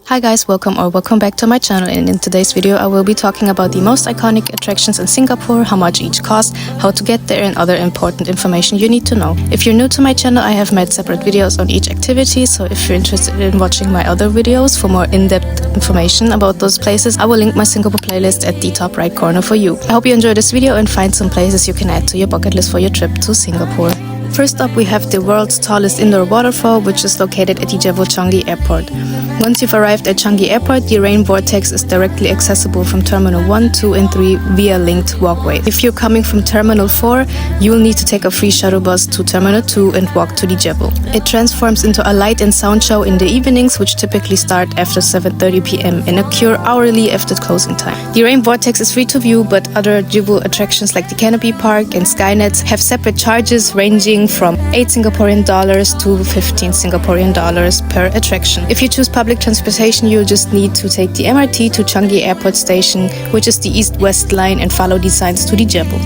Hi guys, welcome back to my channel, and in today's video I will be talking about the most iconic attractions in Singapore, how much each costs, how to get there and other important information you need to know. If you're new to my channel, I have made separate videos on each activity, so if you're interested in watching my other videos for more in-depth information about those places, I will link my Singapore playlist at the top right corner for you. I hope you enjoy this video and find some places you can add to your bucket list for your trip to Singapore. First up, we have the world's tallest indoor waterfall, which is located at the CHANGI airport. Once you've arrived at CHANGI airport, the rain vortex is directly accessible from Terminal 1, 2 and 3 via linked walkway. If you're coming from Terminal 4, you'll need to take a free shuttle bus to Terminal 2 and walk to the Jebel. It transforms into a light and sound show in the evenings, which typically start after 7:30 p.m. and occur hourly after closing time. The rain vortex is free to view, but other Jebel attractions like the Canopy Park and Skynets have separate charges ranging from 8 Singaporean dollars to 15 Singaporean dollars per attraction. If you choose public transportation, you'll just need to take the MRT to Changi Airport Station, which is the east-west line, and follow the signs to the Jebel.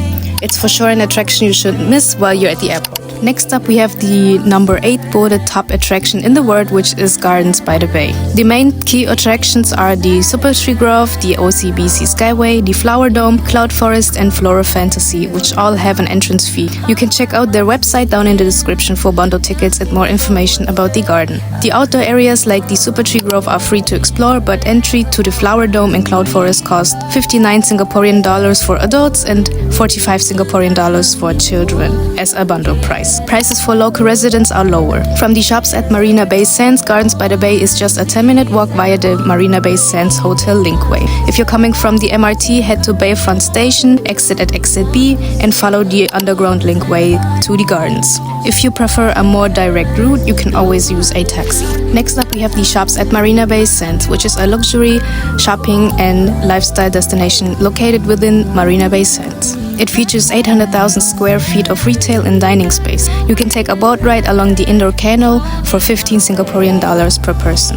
It's for sure an attraction you shouldn't miss while you're at the airport. Next up, we have the number 8 voted top attraction in the world, which is Gardens by the Bay. The main key attractions are the Super Tree Grove, the OCBC Skyway, the Flower Dome, Cloud Forest and Flora Fantasy, which all have an entrance fee. You can check out their website down in the description for bundle tickets and more information about the garden. The outdoor areas like the Super Tree Grove are free to explore, but entry to the Flower Dome and Cloud Forest cost 59 Singaporean dollars for adults and 45 Singaporean dollars for children as a bundle price. Prices for local residents are lower. From the shops at Marina Bay Sands, Gardens by the Bay is just a 10-minute walk via the Marina Bay Sands Hotel Linkway. If you're coming from the MRT, head to Bayfront Station, exit at exit B, and follow the underground linkway to the gardens. If you prefer a more direct route, you can always use a taxi. Next up, we have the shops at Marina Bay Sands, which is a luxury shopping and lifestyle destination located within Marina Bay Sands. It features 800,000 square feet of retail and dining space. You can take a boat ride along the indoor canal for 15 Singaporean dollars per person,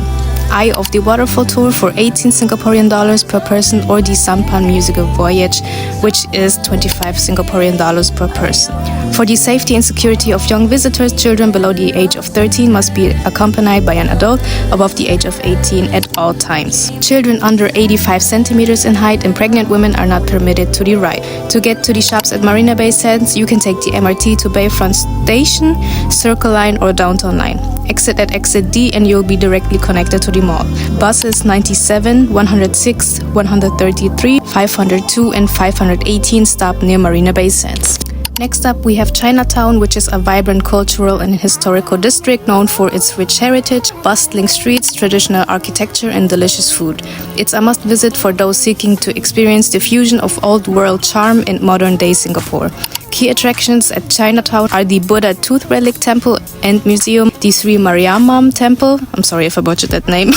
Eye of the Waterfall tour for 18 Singaporean dollars per person, or the Sampan musical voyage, which is 25 Singaporean dollars per person. For the safety and security of young visitors, children below the age of 13 must be accompanied by an adult above the age of 18 at all times. Children under 85 centimeters in height and pregnant women are not permitted to the ride. To get to the shops at Marina Bay Sands, you can take the MRT to Bayfront Station, Circle Line or Downtown Line. Exit at exit D and you'll be directly connected to the mall. Buses 97, 106, 133, 502 and 518 stop near Marina Bay Sands. Next up, we have Chinatown, which is a vibrant cultural and historical district known for its rich heritage, bustling streets, traditional architecture and delicious food. It's a must-visit for those seeking to experience the fusion of old-world charm and modern-day Singapore. Key attractions at Chinatown are the Buddha Tooth Relic Temple and Museum, the Sri Mariamman Temple, I'm sorry if I butchered that name,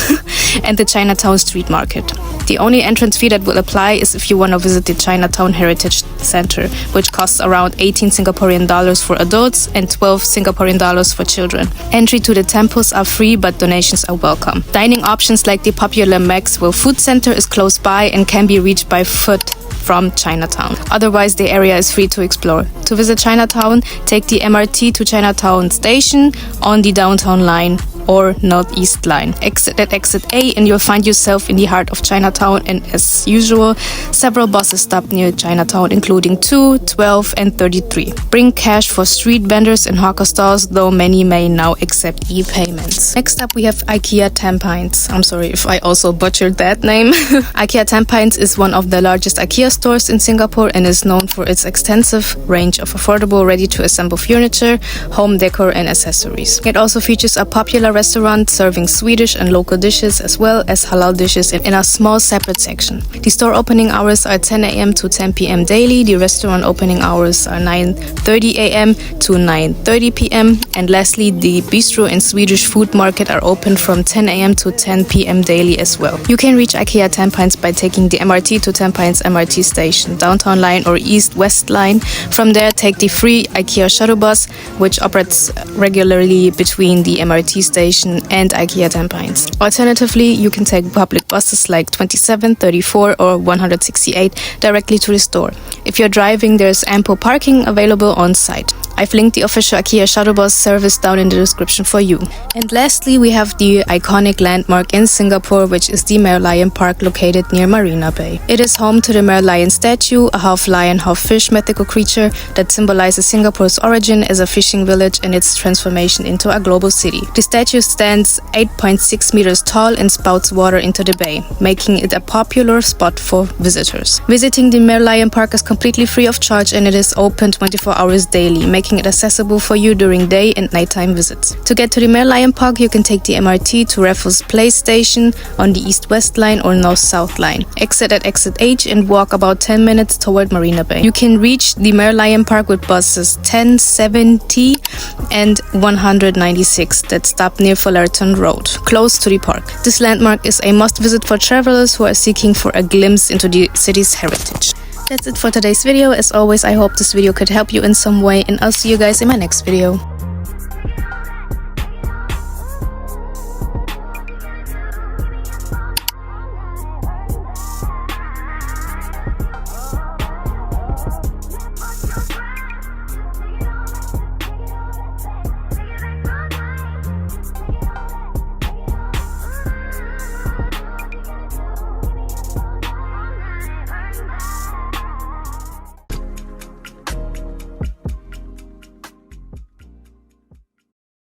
and the Chinatown Street Market. The only entrance fee that will apply is if you want to visit the Chinatown Heritage Center, which costs around 18 Singaporean dollars for adults and 12 Singaporean dollars for children. Entry to the temples are free, but donations are welcome. Dining options like the popular Maxwell Food Center is close by and can be reached by foot from Chinatown. Otherwise, the area is free to explore. To visit Chinatown, take the MRT to Chinatown Station on the Downtown Line or Northeast Line. Exit at exit A and you'll find yourself in the heart of Chinatown, and as usual, several buses stop near Chinatown, including 2, 12 and 33. Bring cash for street vendors and hawker stalls, though many may now accept e-payments. Next up, we have IKEA TAMPINES. I'm sorry if I also butchered that name. IKEA TAMPINES is one of the largest IKEA stores in Singapore and is known for its extensive range of affordable, ready-to-assemble furniture, home decor and accessories. It also features a popular restaurant serving Swedish and local dishes as well as halal dishes in a small separate section. The store opening hours are 10 a.m. to 10 p.m. daily. The restaurant opening hours are 9:30 a.m. to 9:30 p.m. And lastly, the bistro and Swedish food market are open from 10 a.m. to 10 p.m. daily as well. You can reach IKEA Tampines by taking the MRT to Tampines MRT Station, Downtown Line or East-West Line. From there, take the free IKEA shuttle bus, which operates regularly between the MRT station and IKEA Tampines. Alternatively, you can take public buses like 27, 34 or 168 directly to the store. If you're driving, there's ample parking available on site. I've linked the official IKEA shuttle bus service down in the description for you. And lastly, we have the iconic landmark in Singapore, which is the Merlion Park located near Marina Bay. It is home to the merlion statue, a half lion, half fish mythical creature that symbolizes Singapore's origin as a fishing village and its transformation into a global city. The statue stands 8.6 meters tall and spouts water into the bay, making it a popular spot for visitors. Visiting the Merlion Park is completely free of charge and it is open 24 hours daily, making it accessible for you during day and nighttime visits. To get to the Merlion Park, you can take the MRT to Raffles Place Station on the East-West line or North-South line. Exit at exit H and walk about 10 minutes toward Marina Bay. You can reach the Merlion Park with buses 10, 70 and 196 that stop near Fullerton Road, close to the park. This landmark is a must-visit for travelers who are seeking for a glimpse into the city's heritage. That's it for today's video. As always, I hope this video could help you in some way, and I'll see you guys in my next video.